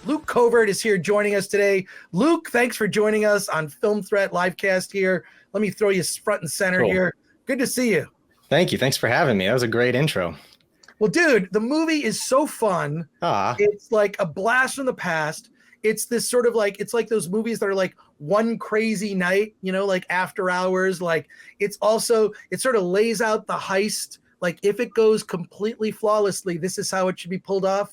Luke Covert is here joining us today. Luke, thanks for joining us on Film Threat Livecast here. Let me throw you front and center here. Good to see you. Thank you. Thanks for having me. That was a great intro. Well, dude, the movie is so fun. Ah. It's like a blast from the past. It's this sort of like, it's like those movies that are like one crazy night, you know, like After Hours. Like it's also, it sort of lays out the heist. Like if it goes completely flawlessly, this is how it should be pulled off.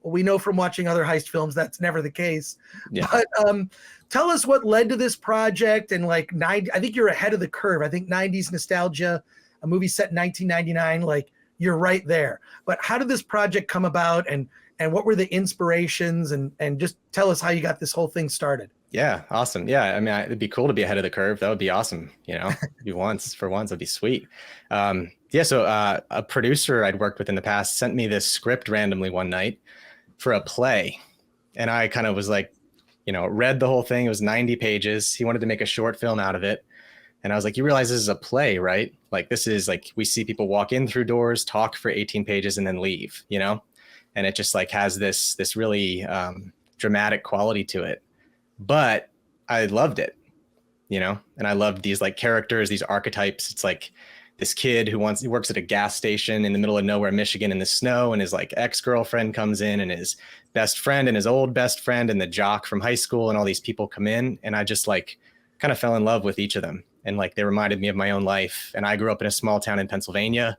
Well, we know from watching other heist films that's never the case. Yeah. But tell us what led to this project and like I think you're ahead of the curve. I think 90s nostalgia, a movie set in 1999, like you're right there. But how did this project come about and what were the inspirations and just tell us how you got this whole thing started? Yeah, awesome. Yeah, I mean, it'd be cool to be ahead of the curve. That would be awesome. You know, for once, it'd be sweet. So a producer I'd worked with in the past sent me this script randomly one night for a play. And I kind of was like, you know, read the whole thing. It was 90 pages. He wanted to make a short film out of it. And I was like, you realize this is a play, right? Like this is like, we see people walk in through doors, talk for 18 pages and then leave, you know? And it just like has this really dramatic quality to it. But I loved it, you know? And I loved these like characters, these archetypes. It's like this kid who works at a gas station in the middle of nowhere, Michigan in the snow. And his like ex-girlfriend comes in and his best friend and his old best friend and the jock from high school and all these people come in. And I just like kind of fell in love with each of them. And like, they reminded me of my own life. And I grew up in a small town in Pennsylvania.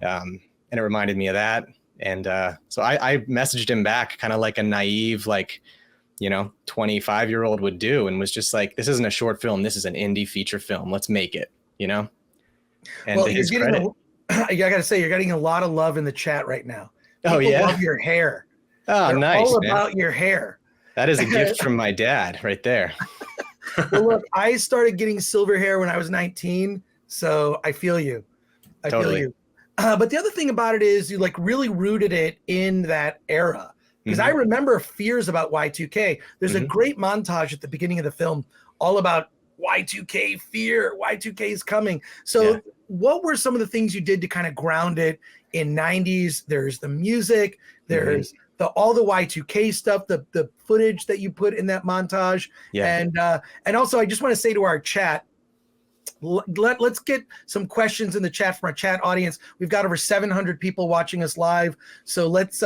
And it reminded me of that. And so I messaged him back kind of like a naive, like, you know, 25-year-old would do, and was just like, this isn't a short film. This is an indie feature film. Let's make it, you know? And well, to his credit, I gotta say, you're getting a lot of love in the chat right now. People love your hair. Oh, They're nice. all man. about your hair. That is a gift from my dad right there. Well, look, I started getting silver hair when I was 19, so I feel you. Totally. Feel you. But the other thing about it is you like really rooted it in that era. Because I remember fears about Y2K. There's a great montage at the beginning of the film all about Y2K fear, Y2K is coming. So what were some of the things you did to kind of ground it in 90s? There's the music, there's all the Y2K stuff, the footage that you put in that montage. Yeah. And also I just want to say to our chat, let's get some questions in the chat from our chat audience. We've got over 700 people watching us live. So let's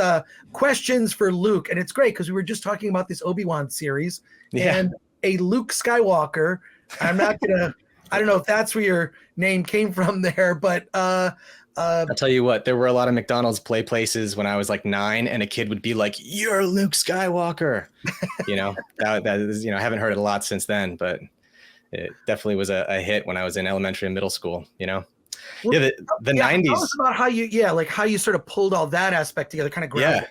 questions for Luke. And it's great because we were just talking about this Obi-Wan series and a Luke Skywalker. I'm not gonna, I don't know if that's where your name came from there, but I'll tell you what, there were a lot of McDonald's play places when I was like 9 and a kid would be like, you're Luke Skywalker. You know, that is, you know, I haven't heard it a lot since then, but it definitely was a hit when I was in elementary and middle school, you know? Well, the 90s. Tell us about how you sort of pulled all that aspect together, kind of grounded. Yeah.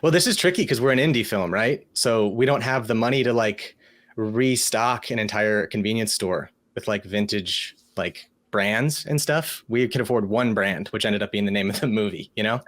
Well, this is tricky because we're an indie film, right? So we don't have the money to like restock an entire convenience store with like vintage like brands and stuff. We could afford one brand, which ended up being the name of the movie, you know?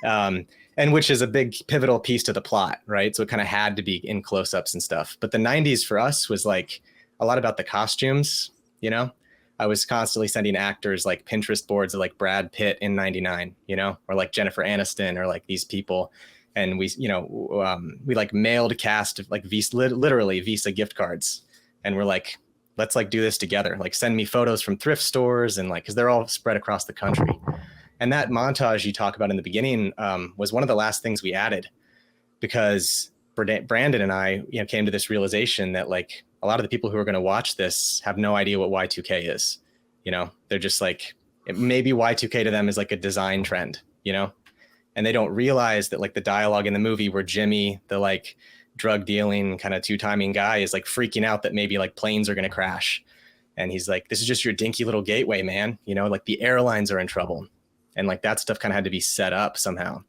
And which is a big pivotal piece to the plot, right? So it kind of had to be in close-ups and stuff. But the 90s for us was like a lot about the costumes, you know? I was constantly sending actors like Pinterest boards of like Brad Pitt in 99, you know, or like Jennifer Aniston or like these people. And we, you know, we like mailed cast like literally Visa gift cards. And we're like, let's like do this together. Like send me photos from thrift stores and like, cause they're all spread across the country. And that montage you talk about in the beginning was one of the last things we added because Brandon and I, you know, came to this realization that like a lot of the people who are going to watch this have no idea what Y2K is. You know, they're just like, maybe Y2K to them is like a design trend, you know, and they don't realize that like the dialogue in the movie where Jimmy, the like drug dealing kind of two-timing guy is like freaking out that maybe like planes are going to crash. And he's like, this is just your dinky little gateway, man. You know, like the airlines are in trouble. And like that stuff kind of had to be set up somehow.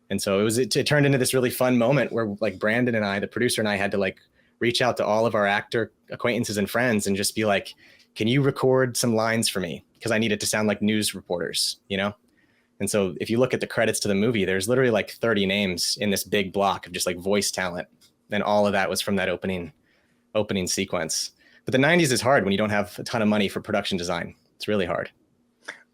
And so it turned into this really fun moment where like Brandon and I, the producer and I had to like reach out to all of our actor acquaintances and friends and just be like, can you record some lines for me? Because I need it to sound like news reporters, you know? And so if you look at the credits to the movie, there's literally like 30 names in this big block of just like voice talent. And all of that was from that opening sequence. But the 90s is hard when you don't have a ton of money for production design. It's really hard.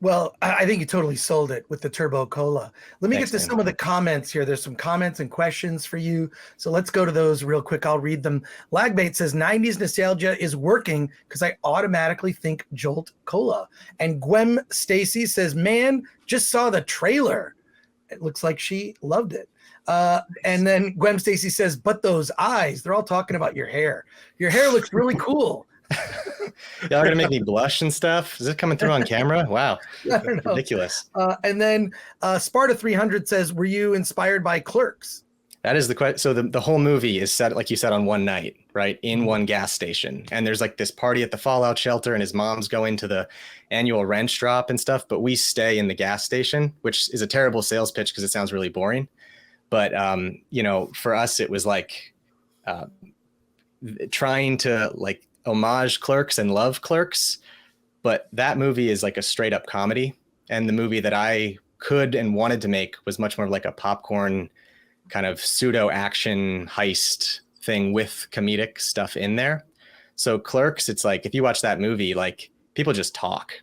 Well, I think you totally sold it with the Turbo Cola. Let me get Thanks, to man. some of the comments here. There's some comments and questions for you. So let's go to those real quick. I'll read them. Lagbait says 90s nostalgia is working because I automatically think Jolt Cola. And Gwem Stacy says, man, just saw the trailer. It looks like she loved it. And then Gwem Stacy says, but those eyes, they're all talking about your hair. Your hair looks really cool. Y'all are gonna make me blush and stuff. Is it coming through on camera? Wow, I don't know. ridiculous. And then Sparta 300 says, were you inspired by Clerks? That is the question. So the whole movie is set, like you said, on one night, right? In one gas station. And there's like this party at the Fallout shelter and his mom's going to the annual wrench drop and stuff. But we stay in the gas station, which is a terrible sales pitch because it sounds really boring. But, you know, for us, it was like trying to like homage Clerks and love Clerks. But that movie is like a straight up comedy. And the movie that I could and wanted to make was much more like a popcorn kind of pseudo action heist thing with comedic stuff in there. So Clerks, it's like, if you watch that movie, like people just talk,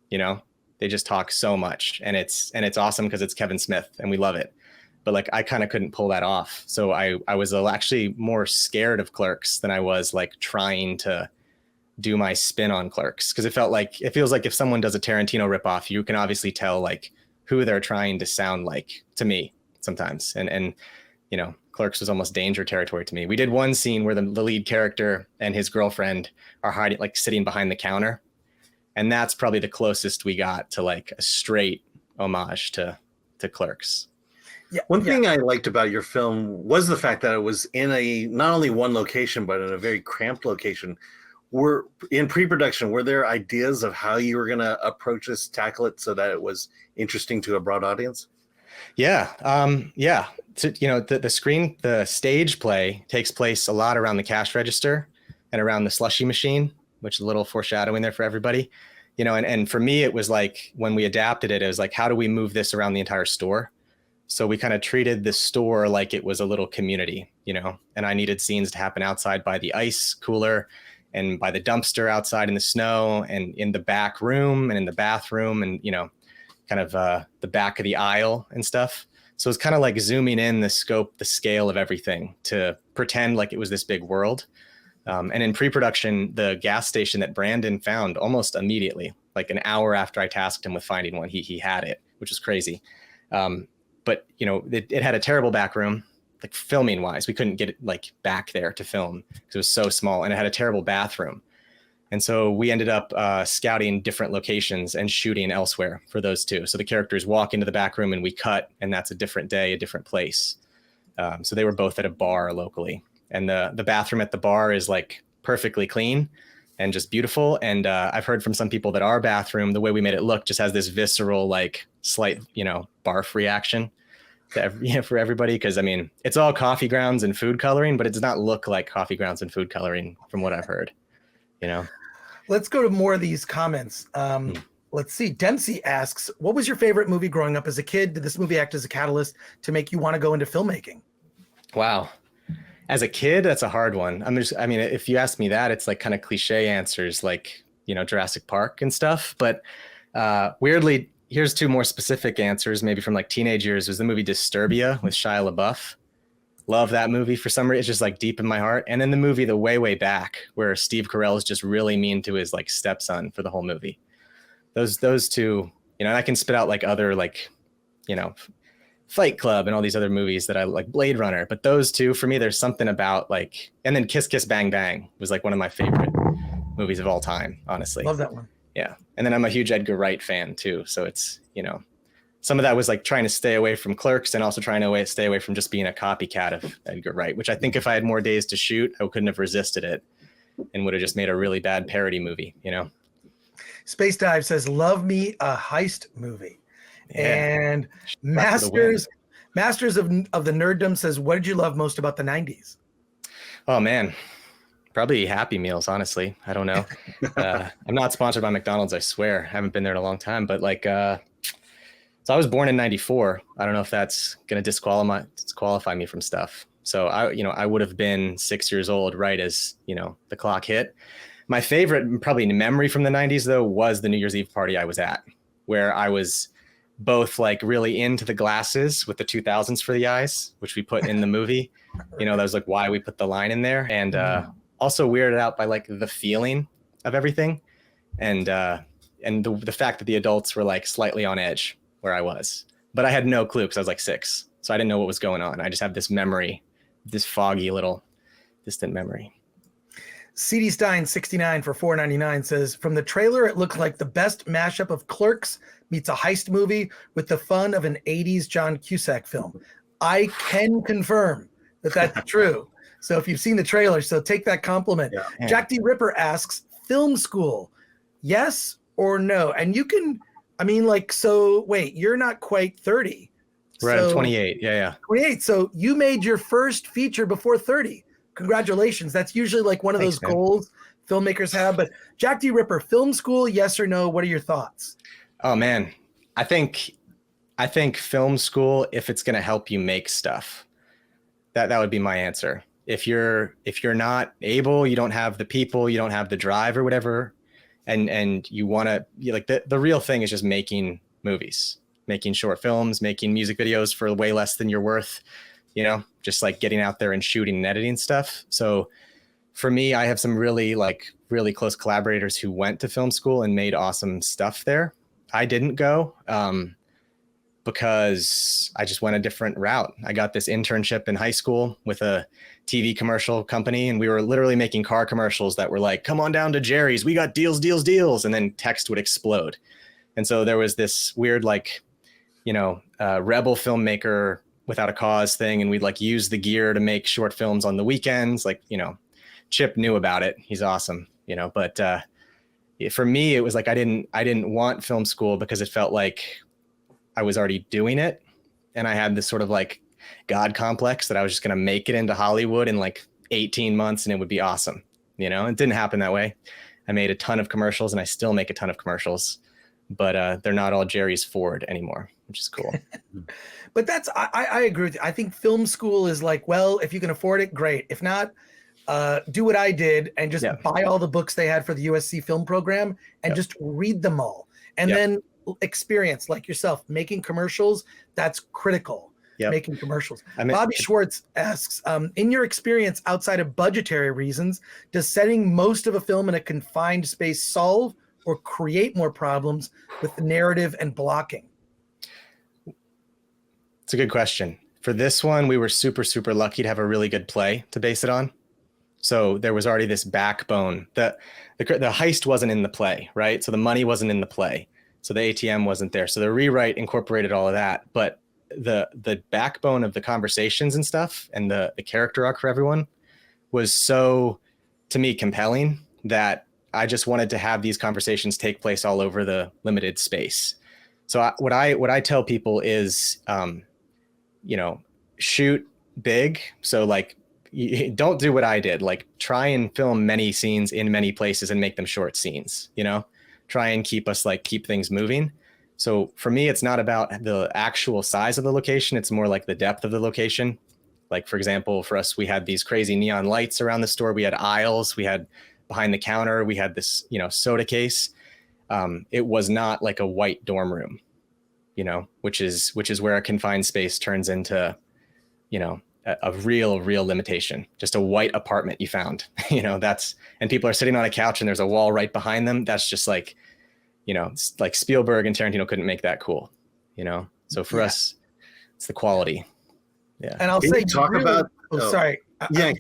you know, they just talk so much, and it's awesome because it's Kevin Smith and we love it. But like, I kind of couldn't pull that off. So I was actually more scared of Clerks than I was like trying to do my spin on Clerks. Cause it feels like if someone does a Tarantino ripoff, you can obviously tell like who they're trying to sound like to me sometimes. And you know, Clerks was almost danger territory to me. We did one scene where the lead character and his girlfriend are hiding, like sitting behind the counter. And that's probably the closest we got to like a straight homage to Clerks. Yeah, one thing I liked about your film was the fact that it was in a not only one location, but in a very cramped location. Were in pre-production, were there ideas of how you were going to approach this, tackle it so that it was interesting to a broad audience? Yeah. Yeah. So, you know, the stage play takes place a lot around the cash register and around the slushy machine, which is a little foreshadowing there for everybody, you know, and for me, it was like, when we adapted it, it was like, how do we move this around the entire store? So we kind of treated the store like it was a little community, you know, and I needed scenes to happen outside by the ice cooler and by the dumpster outside in the snow and in the back room and in the bathroom and, you know, kind of the back of the aisle and stuff. So it's kind of like zooming in the scope, the scale of everything to pretend like it was this big world. And in pre-production, the gas station that Brandon found almost immediately, like an hour after I tasked him with finding one, he had it, which was crazy. But, you know, it had a terrible back room, like filming wise. We couldn't get it like back there to film because it was so small, and it had a terrible bathroom. And so we ended up scouting different locations and shooting elsewhere for those two. So the characters walk into the back room and we cut, and that's a different day, a different place. So they were both at a bar locally. And the bathroom at the bar is like perfectly clean and just beautiful. And I've heard from some people that our bathroom, the way we made it look, just has this visceral, like slight, you know, barf reaction for everybody. Cause I mean, it's all coffee grounds and food coloring, but it does not look like coffee grounds and food coloring from what I've heard, you know? Let's go to more of these comments. Let's see. Dempsey asks, what was your favorite movie growing up as a kid? Did this movie act as a catalyst to make you want to go into filmmaking? Wow. As a kid, that's a hard one. I mean, if you ask me that, it's like kind of cliche answers like, you know, Jurassic Park and stuff. But weirdly, here's two more specific answers, maybe from like teenage years, was the movie Disturbia with Shia LaBeouf. Love that movie for some reason. It's just like deep in my heart. And then the movie The Way, Way Back, where Steve Carell is just really mean to his like stepson for the whole movie. Those two, you know, and I can spit out like other like, you know, Fight Club and all these other movies that I like, Blade Runner. But those two, for me, there's something about like, and then Kiss Kiss Bang Bang was like one of my favorite movies of all time, honestly. Love that one. Yeah. And then I'm a huge Edgar Wright fan too. So it's, you know, some of that was like trying to stay away from Clerks and also trying to stay away from just being a copycat of Edgar Wright, which I think if I had more days to shoot, I couldn't have resisted it and would have just made a really bad parody movie, you know? Space Dive says, love me a heist movie. Yeah. And Masters of the Nerddom says, what did you love most about the 90s? Oh, man. Probably Happy Meals, honestly. I don't know. I'm not sponsored by McDonald's, I swear. I haven't been there in a long time. But like, so I was born in 94. I don't know if that's going to disqualify me from stuff. So I would have been 6 years old right as, you know, the clock hit. My favorite probably memory from the 90s, though, was the New Year's Eve party I was at. where I was both like really into the glasses with the 2000s for the eyes, which we put in the movie. You know, that was like why we put the line in there. And also weirded out by like the feeling of everything. And the fact that the adults were like slightly on edge where I was. But I had no clue because I was like 6. So I didn't know what was going on. I just have this memory, this foggy little distant memory. CD Stein 69 for $4.99 says, from the trailer, it looked like the best mashup of Clerks meets a heist movie with the fun of an 80s John Cusack film. I can confirm that that's true. So if you've seen the trailer, so take that compliment. Yeah. Jack D. Ripper asks, film school, yes or no? And you can, I mean, like, so wait, you're not quite 30. Right, so, I'm 28. Yeah. 28. So you made your first feature before 30. Congratulations. That's usually like one of those goals filmmakers have. But Jack D. Ripper, film school, yes or no? What are your thoughts? Oh man, I think film school, if it's going to help you make stuff, that would be my answer. If you're not able, you don't have the people, you don't have the drive or whatever, and you want to, like, the real thing is just making movies, making short films, making music videos for way less than you're worth. You know, just like getting out there and shooting and editing stuff. So for me, I have some really close collaborators who went to film school and made awesome stuff there. I didn't go because I just went a different route. I got this internship in high school with a TV commercial company, and we were literally making car commercials that were like, come on down to Jerry's, we got deals, deals, deals. And then text would explode. And so there was this weird, like, rebel filmmaker without a cause thing, and we'd like use the gear to make short films on the weekends. Like, Chip knew about it. He's awesome, but for me, it was like I didn't want film school because it felt like I was already doing it, and I had this sort of like God complex that I was just going to make it into Hollywood in like 18 months and it would be awesome. It didn't happen that way. I made a ton of commercials, and I still make a ton of commercials, but they're not all Jerry's Ford anymore, which is cool. But I agree with you. I think film school is like, well, if you can afford it, great. If not, do what I did and just buy all the books they had for the USC film program and just read them all. And then experience, like yourself, making commercials. That's critical. Making commercials. Bobby Schwartz asks, in your experience outside of budgetary reasons, does setting most of a film in a confined space solve or create more problems with the narrative and blocking? It's a good question. For this one, we were super, super lucky to have a really good play to base it on. So there was already this backbone. The heist wasn't in the play, right? So the money wasn't in the play. So the ATM wasn't there. So the rewrite incorporated all of that. But the backbone of the conversations and stuff and the character arc for everyone was so, to me, compelling that I just wanted to have these conversations take place all over the limited space. So what I tell people is, shoot big. So like, don't do what I did. Like, try and film many scenes in many places and make them short scenes. Try and keep things moving. So for me, it's not about the actual size of the location. It's more like the depth of the location. Like, for example, for us, we had these crazy neon lights around the store. We had aisles. We had behind the counter. We had this, soda case. It was not like a white dorm room, which is where a confined space turns into, a real limitation. Just a white apartment you found, and people are sitting on a couch and there's a wall right behind them. That's just like, like Spielberg and Tarantino couldn't make that cool, So for us, it's the quality. Yeah. And I'll say, talk about. Oh, sorry. Yeah.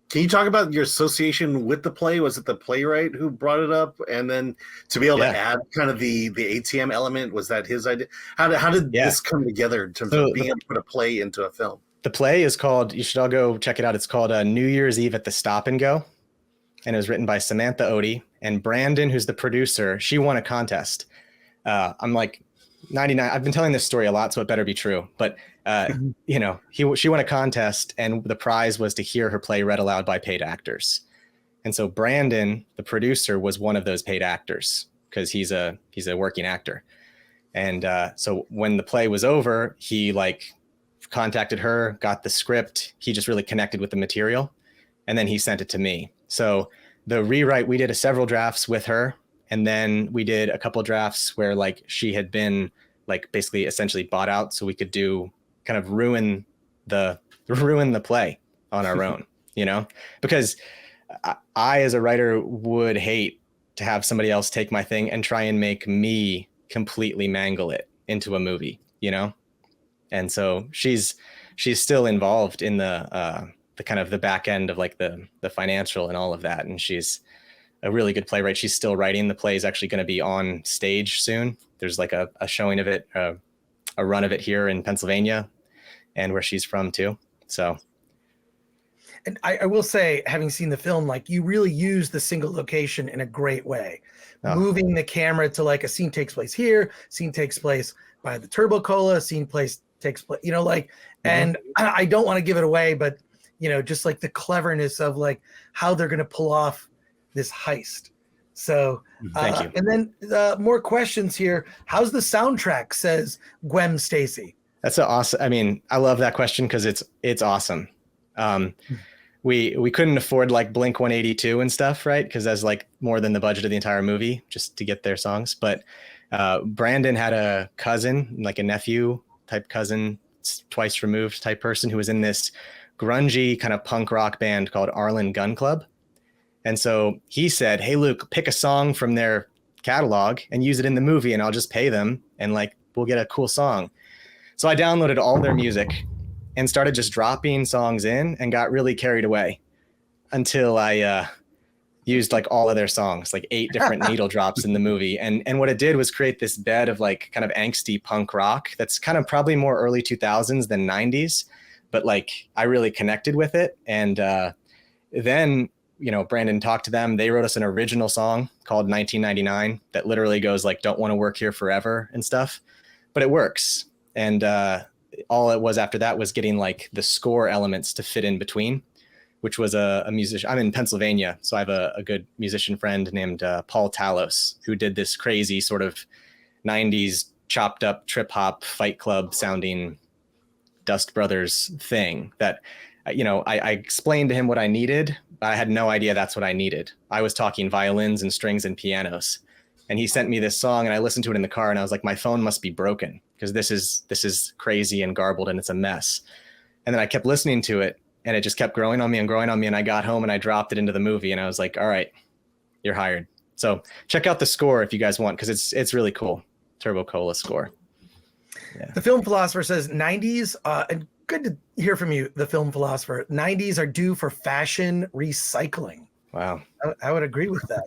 Can you talk about your association with the play? Was it the playwright who brought it up, and then to be able to add kind of the ATM element? Was that his idea? How did this come together in terms of being able to put a play into a film? The play is called. You should all go check it out. It's called New Year's Eve at the Stop and Go, and it was written by Samantha Odie and Brandon, who's the producer. She won a contest. I'm like 99. I've been telling this story a lot, so it better be true. But she won a contest, and the prize was to hear her play read aloud by paid actors. And so Brandon, the producer, was one of those paid actors because he's a working actor. And so when the play was over, he contacted her, got the script. He just really connected with the material, and then he sent it to me. So the rewrite, we did several drafts with her. And then we did a couple drafts where like she had been like basically essentially bought out so we could do kind of ruin the play on our own, you know, because I as a writer would hate to have somebody else take my thing and try and make me completely mangle it into a movie, you know? And so she's still involved in the kind of the back end of like the financial and all of that. And she's a really good playwright. She's still writing. The play is actually going to be on stage soon. There's like a showing of it, a run of it here in Pennsylvania and where she's from too. So. And I will say, having seen the film, like you really use the single location in a great way. Oh. Moving the camera to like a scene takes place here, scene takes place by the Turbo Cola, takes place, you know, like, and I don't want to give it away, but you know, just like the cleverness of like how they're going to pull off this heist. So, thank you. And then more questions here. How's the soundtrack? Says Gwen Stacy. That's awesome. I mean, I love that question because it's awesome. We couldn't afford like Blink 182 and stuff, right? Because that's like more than the budget of the entire movie just to get their songs. But Brandon had a cousin, like a nephew type cousin, twice removed type person who was in this grungy kind of punk rock band called Arlen Gun Club. And so he said, hey, Luke, pick a song from their catalog and use it in the movie and I'll just pay them and like we'll get a cool song. So I downloaded all their music and started just dropping songs in and got really carried away until I used like all of their songs, like 8 different needle drops in the movie. And what it did was create this bed of like kind of angsty punk rock that's kind of probably more early 2000s than 90s, but like I really connected with it. And then, you know, Brandon talked to them. They wrote us an original song called 1999 that literally goes like, don't want to work here forever and stuff, but it works. And all it was after that was getting like the score elements to fit in between, which was a musician. I'm in Pennsylvania, so I have a good musician friend named Paul Talos, who did this crazy sort of 90s chopped up trip hop Fight Club sounding Dust Brothers thing that, you know, I explained to him what I needed. I had no idea that's what I needed. I was talking violins and strings and pianos. And he sent me this song and I listened to it in the car and I was like, my phone must be broken because this is crazy and garbled and it's a mess. And then I kept listening to it and it just kept growing on me. And I got home and I dropped it into the movie and I was like, all right, you're hired. So check out the score if you guys want, because it's really cool. Turbo Cola score. Yeah. The Film Philosopher says 90s, and good to hear from you, the Film Philosopher. 90s are due for fashion recycling. Wow. I would agree with that.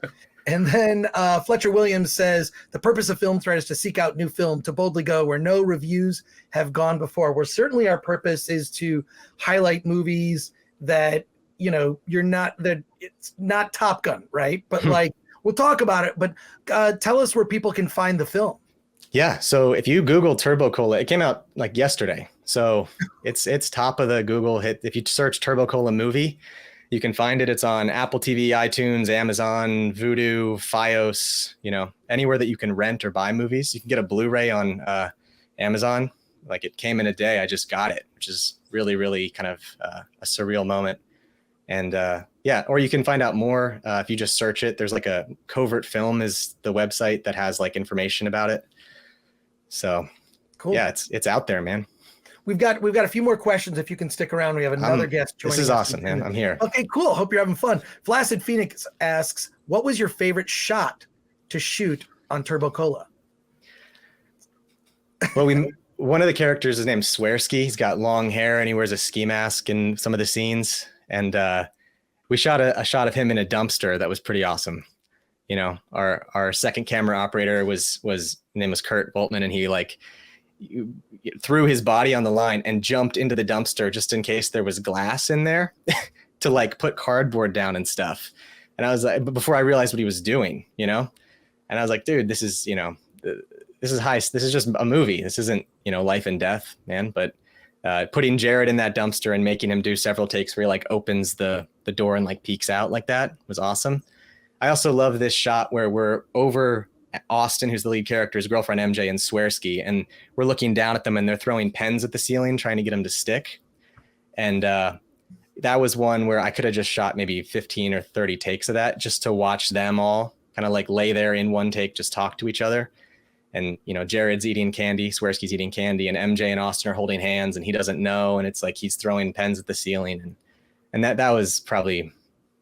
And then Fletcher Williams says, the purpose of Film Thread is to seek out new film, to boldly go where no reviews have gone before. Where certainly our purpose is to highlight movies that, you know, it's not Top Gun, right? But like, we'll talk about it, but tell us where people can find the film. Yeah. So if you Google Turbo Cola, it came out like yesterday. So it's top of the Google hit. If you search Turbo Cola movie, you can find it. It's on Apple TV, iTunes, Amazon, Vudu, Fios, you know, anywhere that you can rent or buy movies. You can get a Blu-ray on Amazon. Like it came in a day. I just got it, which is really, really kind of a surreal moment. And yeah, or you can find out more if you just search it. There's like a COVERT Film is the website that has like information about it. So cool. Yeah, it's out there, man. We've got a few more questions. If you can stick around, we have another guest joining us. This is awesome, man. I'm here. Okay, cool. Hope you're having fun. Flaccid Phoenix asks, what was your favorite shot to shoot on Turbo Cola? Well, one of the characters is named Swearsky. He's got long hair and he wears a ski mask in some of the scenes. And we shot a shot of him in a dumpster that was pretty awesome. You know, our second camera operator was name was Kurt Boltman, and he like threw his body on the line and jumped into the dumpster just in case there was glass in there to like put cardboard down and stuff. And I was like, but before I realized what he was doing, you know, and I was like, dude, this is, you know, this is heist. This is just a movie. This isn't, you know, life and death, man. But putting Jared in that dumpster and making him do several takes where he like opens the door and like peeks out like that was awesome. I also love this shot where we're over Austin, who's the lead character, his girlfriend MJ, and Swearsky, and we're looking down at them and they're throwing pens at the ceiling trying to get them to stick. And that was one where I could have just shot maybe 15 or 30 takes of that just to watch them all kind of like lay there in one take, just talk to each other. And, you know, Jared's eating candy, Swearsky's eating candy, and MJ and Austin are holding hands, and he doesn't know. And it's like he's throwing pens at the ceiling. And that was probably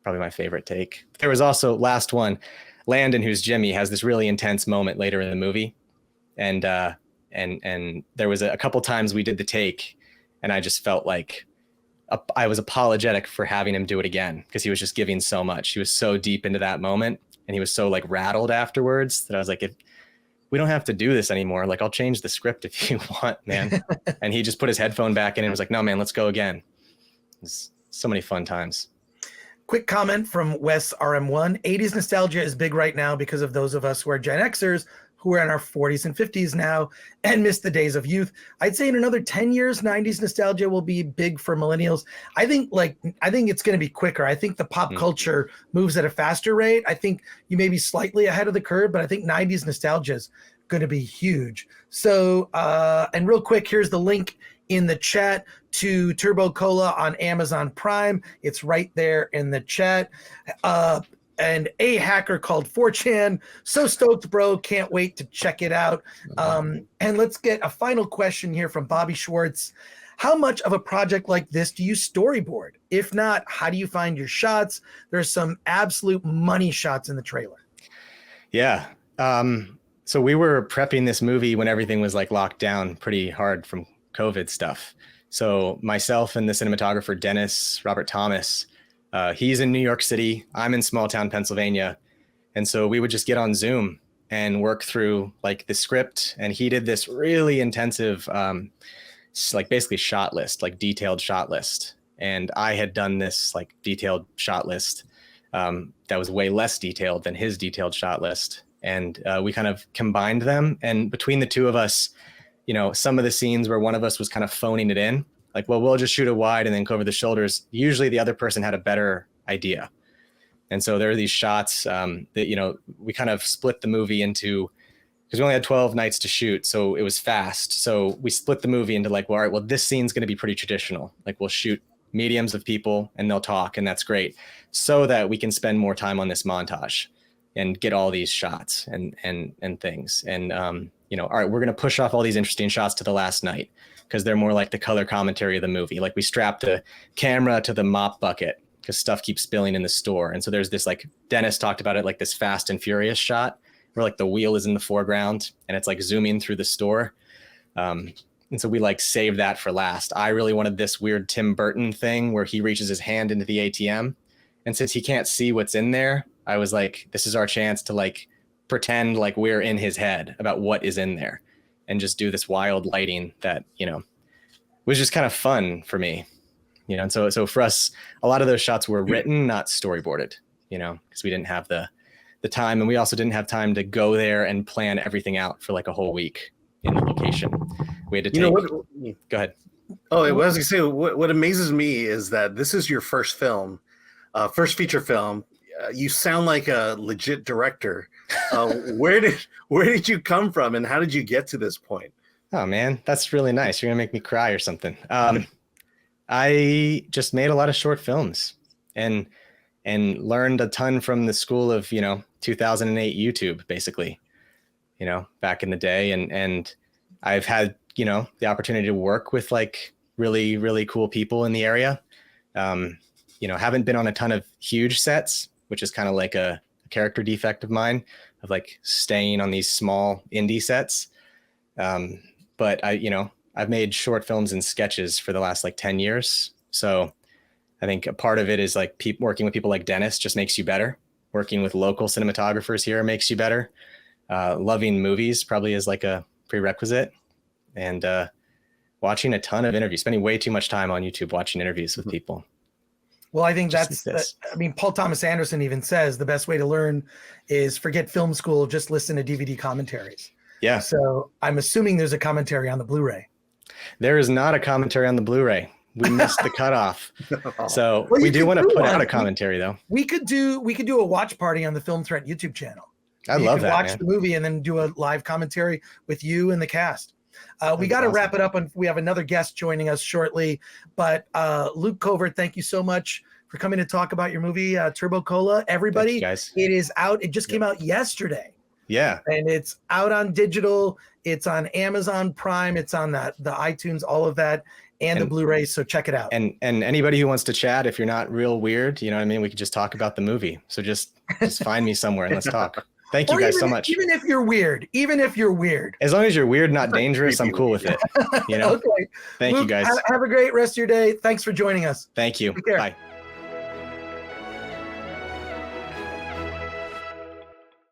my favorite take. There was also, last one, Landon, who's Jimmy, has this really intense moment later in the movie. And there was a couple times we did the take, and I just felt like I was apologetic for having him do it again, because he was just giving so much. He was so deep into that moment, and he was so like rattled afterwards that I was like, if we don't have to do this anymore, like I'll change the script if you want, man. And he just put his headphone back in and was like, no, man, let's go again. It's so many fun times. Quick comment from Wes RM1. 80s nostalgia is big right now because of those of us who are Gen Xers who are in our 40s and 50s now and miss the days of youth. I'd say in another 10 years, 90s nostalgia will be big for millennials. I think it's going to be quicker. I think the pop culture moves at a faster rate. I think you may be slightly ahead of the curve, but I think 90s nostalgia is going to be huge. So, and real quick, here's the link in the chat to Turbo Cola on Amazon Prime. It's right there in the chat. And a hacker called 4chan. So stoked, bro. Can't wait to check it out. And let's get a final question here from Bobby Schwartz. How much of a project like this do you storyboard? If not, how do you find your shots? There's some absolute money shots in the trailer. Yeah. So we were prepping this movie when everything was like locked down pretty hard from COVID stuff. So myself and the cinematographer, Dennis Robert Thomas, he's in New York City. I'm in small town Pennsylvania. And so we would just get on Zoom and work through like the script. And he did this really intensive, like basically shot list, like detailed shot list. And I had done this like detailed shot list that was way less detailed than his detailed shot list. And we kind of combined them. And between the two of us, you know, some of the scenes where one of us was kind of phoning it in, like, well, we'll just shoot a wide and then cover the shoulders. Usually the other person had a better idea. And so there are these shots that, you know, we kind of split the movie into, because we only had 12 nights to shoot. So it was fast. So we split the movie into like, well, all right, well, this scene's going to be pretty traditional. Like we'll shoot mediums of people and they'll talk, and that's great. So that we can spend more time on this montage and get all these shots and things. And, you know, all right, we're going to push off all these interesting shots to the last night because they're more like the color commentary of the movie. Like we strapped the camera to the mop bucket because stuff keeps spilling in the store. And so there's this, like Dennis talked about it, like this Fast and Furious shot where like the wheel is in the foreground and it's like zooming through the store. And so we like saved that for last. I really wanted this weird Tim Burton thing where he reaches his hand into the ATM. And since he can't see what's in there, I was like, this is our chance to like pretend like we're in his head about what is in there and just do this wild lighting that, you know, was just kind of fun for me, you know. And so for us, a lot of those shots were written, not storyboarded, you know, because we didn't have the time, and we also didn't have time to go there and plan everything out for like a whole week in the location. We had to take, go ahead. Oh, I was gonna say, what amazes me is that this is your first film, first feature film. You sound like a legit director. Where did you come from, and how did you get to this point? Oh man, that's really nice. You're gonna make me cry or something. I just made a lot of short films and learned a ton from the school of, you know, 2008 YouTube, basically, you know, back in the day. And I've had, you know, the opportunity to work with like really, really cool people in the area. You know, haven't been on a ton of huge sets, which is kind of like a character defect of mine, of like staying on these small indie sets. But I've made short films and sketches for the last like 10 years. So I think a part of it is like working with people like Dennis just makes you better. Working with local cinematographers here makes you better. Loving movies probably is like a prerequisite. And watching a ton of interviews, spending way too much time on YouTube watching interviews with people. Well, I think Paul Thomas Anderson even says the best way to learn is forget film school, just listen to DVD commentaries. Yeah. So I'm assuming there's a commentary on the Blu-ray. There is not a commentary on the Blu-ray. We missed the cutoff. So we do want to put out a commentary though. We could do a watch party on the Film Threat YouTube channel. I love that. Watch the movie and then do a live commentary with you and the cast. We got to wrap it up, and we have another guest joining us shortly. But Luke Covert, thank you so much for coming to talk about your movie, Turbo Cola. Everybody, you guys. It is out. It just came out yesterday. Yeah. And it's out on digital. It's on Amazon Prime. It's on the iTunes, all of that, and the Blu-rays. So check it out. And anybody who wants to chat, if you're not real weird, you know what I mean? We could just talk about the movie. So just find me somewhere and let's talk. Thank you guys so much. Even if you're weird, as long as you're weird, not dangerous, I'm cool with it. You know? Okay. Thank you guys. Have a great rest of your day. Thanks for joining us. Thank you. Take care. Bye.